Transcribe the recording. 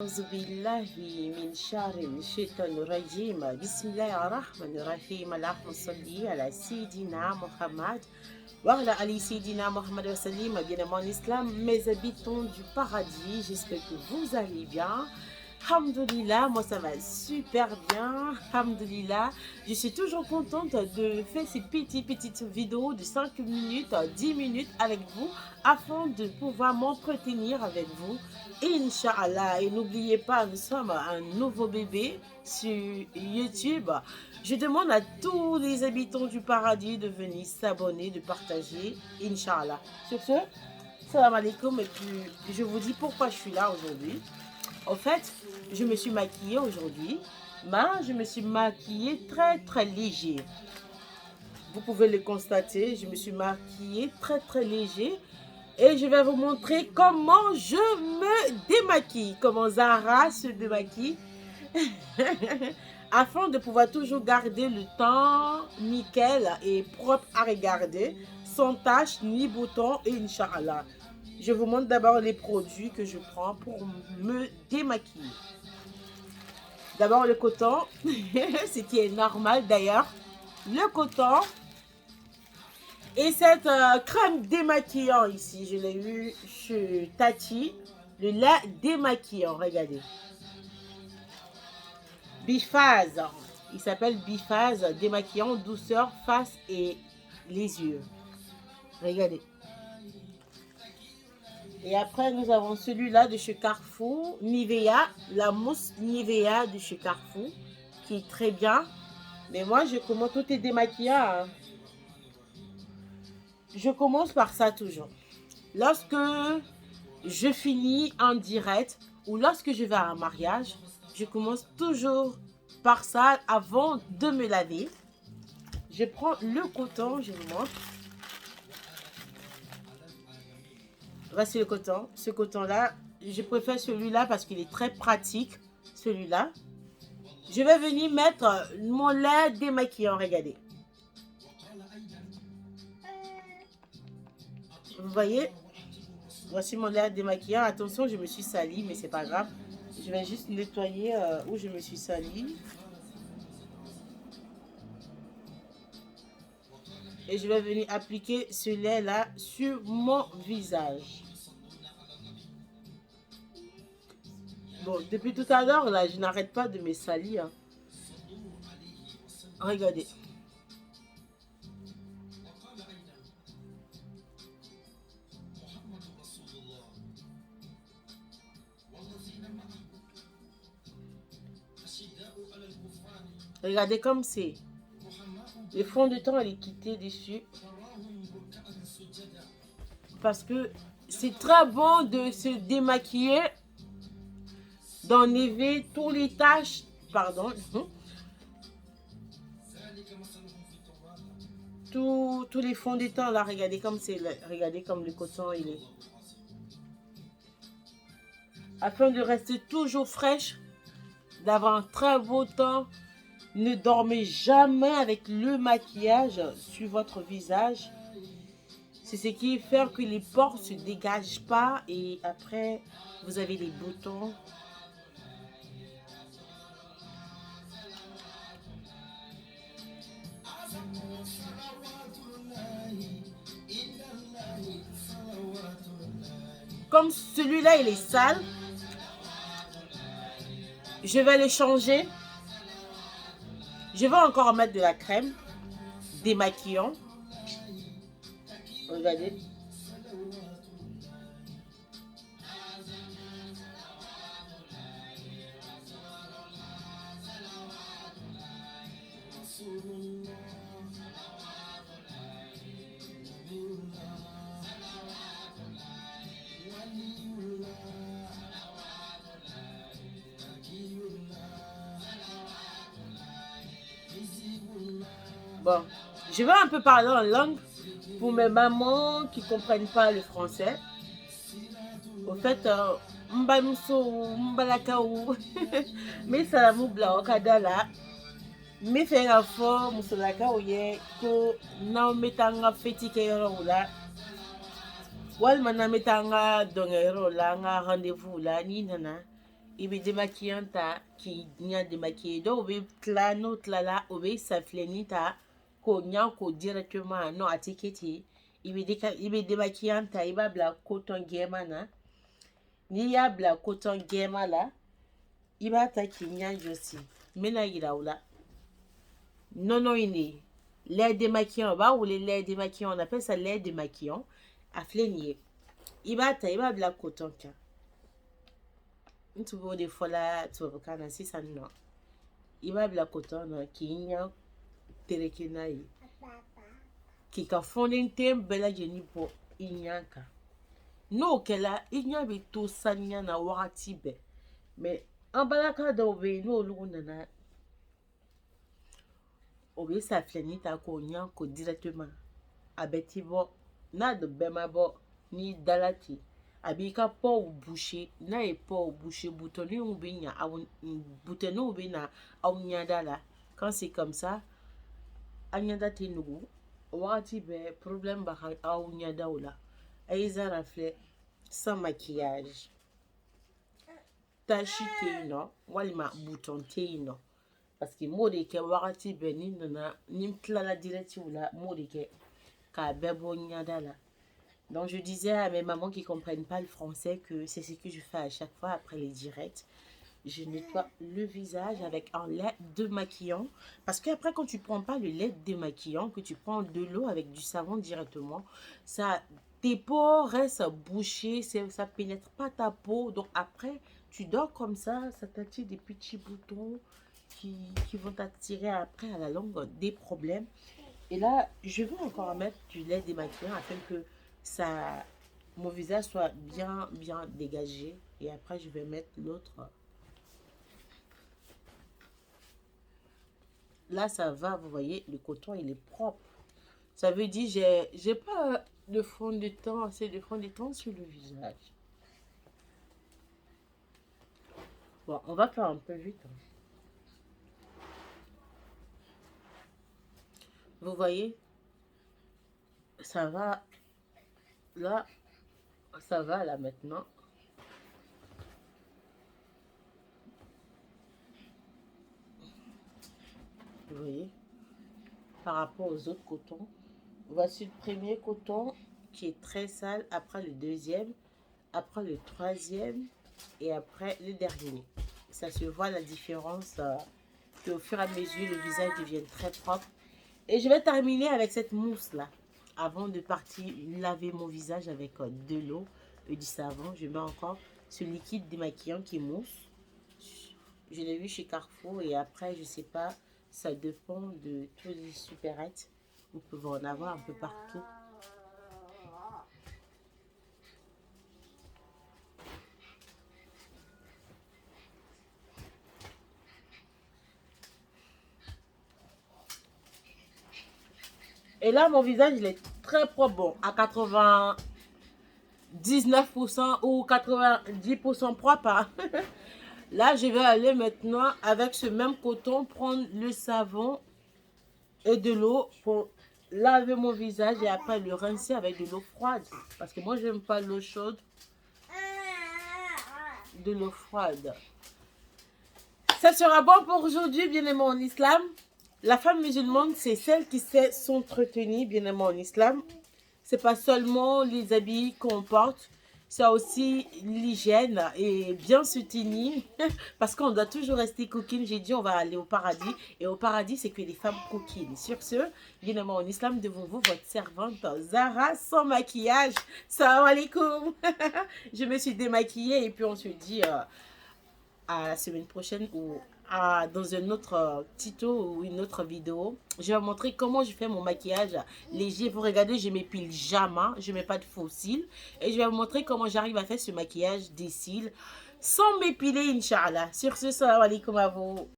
أعوذ بالله من شر الشيطان الرجيم بسم الله الرحمن الرحيم اللهم صل على سيدنا Mohammed وعلى Ali Sidina Mohammed wa sallim. Bien aimés en islam, mes habitants du paradis, j'espère que vous allez bien. Alhamdulillah, moi ça va super bien. Alhamdulillah, je suis toujours contente de faire ces petites vidéos de 5 minutes, 10 minutes avec vous afin de pouvoir m'entretenir avec vous. Inch'Allah, et n'oubliez pas, nous sommes un nouveau bébé sur YouTube. Je demande à tous les habitants du paradis de venir s'abonner, de partager, Inch'Allah. Sur ce, salam alaikum, et puis je vous dis pourquoi je suis là aujourd'hui. En fait, je me suis maquillée aujourd'hui, mais je me suis maquillée très léger. Vous pouvez le constater, je me suis maquillée très léger. Et je vais vous montrer comment je me démaquille, comment Zara se démaquille, afin de pouvoir toujours garder le teint nickel et propre à regarder, sans tache ni boutons, et Inch'Allah. Je vous montre d'abord les produits que je prends pour me démaquiller. D'abord le coton, ce qui est normal d'ailleurs, le coton. Et cette crème démaquillant ici, je l'ai eu chez Tati, le lait démaquillant, regardez. Biphase, il s'appelle Biphase, démaquillant, douceur, face et les yeux. Regardez. Et après, nous avons celui-là de chez Carrefour, Nivea, la mousse Nivea de chez Carrefour, qui est très bien. Mais moi, je commence, tout est démaquillant, hein. Je commence par ça toujours. Lorsque je finis en direct ou lorsque je vais à un mariage, je commence toujours par ça avant de me laver. Je prends le coton, je vous montre. Voici le coton. Ce coton-là, je préfère celui-là parce qu'il est très pratique. Celui-là. Je vais venir mettre mon lait démaquillant, regardez. Vous voyez, voici mon lait démaquillant. Attention, je me suis salie, mais c'est pas grave. Je vais juste nettoyer où je me suis salie. Et je vais venir appliquer ce lait-là sur mon visage. Bon, depuis tout à l'heure, là, je n'arrête pas de me salir, hein. Regardez. Regardez comme c'est. Le fond de teint, elle est quitté dessus. Parce que c'est très bon de se démaquiller, d'enlever tous les taches. Pardon. Tous les fonds de teint là, regardez comme c'est. Regardez comme le coton il est. Afin de rester toujours fraîche, d'avoir un très beau teint. Ne dormez jamais avec le maquillage sur votre visage. C'est ce qui fait que les pores ne se dégagent pas et après, vous avez des boutons. Comme celui-là, il est sale, je vais le changer. Je vais encore mettre de la crème démaquillant. Regardez. Bon, je vais un peu parler en langue pour mes mamans qui ne comprennent pas le français. Au fait, Mbanuso, Mbalakaou, mais ça la moubla au kadala. Mais faire un fort, Moussolaka ouye, que na metanga feti kayoro la. Wal mana metanga dongero la nga rendez-vous la ni nana. ibe démaquillante qui nya démaquillé do obe tlano tlala obe saflenita ko nya ko directement no atiketi ibe démaquillante iba bla coton gema na ni ya bla coton gema la iba ta ki nya josi mena iraula non ini lait démaquillant ba ou les lait démaquillant on appelle ça lait démaquillant à flénier iba bla coton ka ntubo de fola tubo kana sisa no iba bla coton na ki nya terekina yi ki ka fonden tem bela jeni po inyaka no kela inya bi to sanya na wakati be mais en balaka do be no luguna na obe sa flenita ko nya ko directement abeti bo na de bema bo ni dalati abi ka po boucher na e po boucher boutonu ou bien boutonu ou bien au nyada là quand c'est comme ça anyada tenugu wakati be problème ba au nyada ola aiza rafle sans maquillage tachi teino walima bouton teino parce que mode ke wakati be ni nana ni la directive la mode ke ka bebo nyada là. Donc je disais à mes mamans qui comprennent pas le français que c'est ce que je fais à chaque fois après les directs. Je nettoie le visage avec un lait démaquillant. Parce qu'après, quand tu prends pas le lait démaquillant, que tu prends de l'eau avec du savon directement, ça, tes pores restent bouchés, ça pénètre pas ta peau. Donc après, tu dors comme ça t'attire des petits boutons qui vont t'attirer après à la longue des problèmes. Et là, je vais encore mettre du lait démaquillant afin que ça, mon visage soit bien dégagé. Et après, je vais mettre l'autre. Là, ça va, vous voyez, le coton, il est propre. Ça veut dire, j'ai pas de fond de teint, assez de fond de teint sur le visage. Bon, on va faire un peu vite. Vous voyez, ça va. Là, ça va là maintenant. Vous voyez, par rapport aux autres cotons. Voici le premier coton qui est très sale, après le deuxième, après le troisième et après le dernier. Ça se voit la différence qu'au fur et à mesure le visage devient très propre. Et je vais terminer avec cette mousse là. Avant de partir laver mon visage avec de l'eau et du savon, je mets encore ce liquide démaquillant qui mousse. Je l'ai vu chez Carrefour et après, je sais pas, ça dépend de tous les supérettes. Vous pouvez en avoir un peu partout. Et là, mon visage, il est très propre. Bon, à 99% ou 90% propre. Hein. Là, je vais aller maintenant avec ce même coton prendre le savon et de l'eau pour laver mon visage et après le rincer avec de l'eau froide. Parce que moi, je n'aime pas l'eau chaude. De l'eau froide. Ça sera bon pour aujourd'hui, bien aimé en islam. La femme musulmane, c'est celle qui sait s'entretenir, bien aimé en islam. C'est pas seulement les habits qu'on porte, c'est aussi l'hygiène et bien se tenir. Parce qu'on doit toujours rester coquine. J'ai dit on va aller au paradis. Et au paradis, c'est que les femmes coquines. Sur ce, bien aimé en islam, devant vous, votre servante Zara, sans maquillage. Salam alaikum. Je me suis démaquillée et puis on se dit à la semaine prochaine ou dans un autre tuto ou une autre vidéo. Je vais vous montrer comment je fais mon maquillage léger. Vous regardez, je m'épile jamais, je mets pas de faux cils. Et je vais vous montrer comment j'arrive à faire ce maquillage des cils sans m'épiler, Inch'Allah. Sur ce, salam alaikum à vous.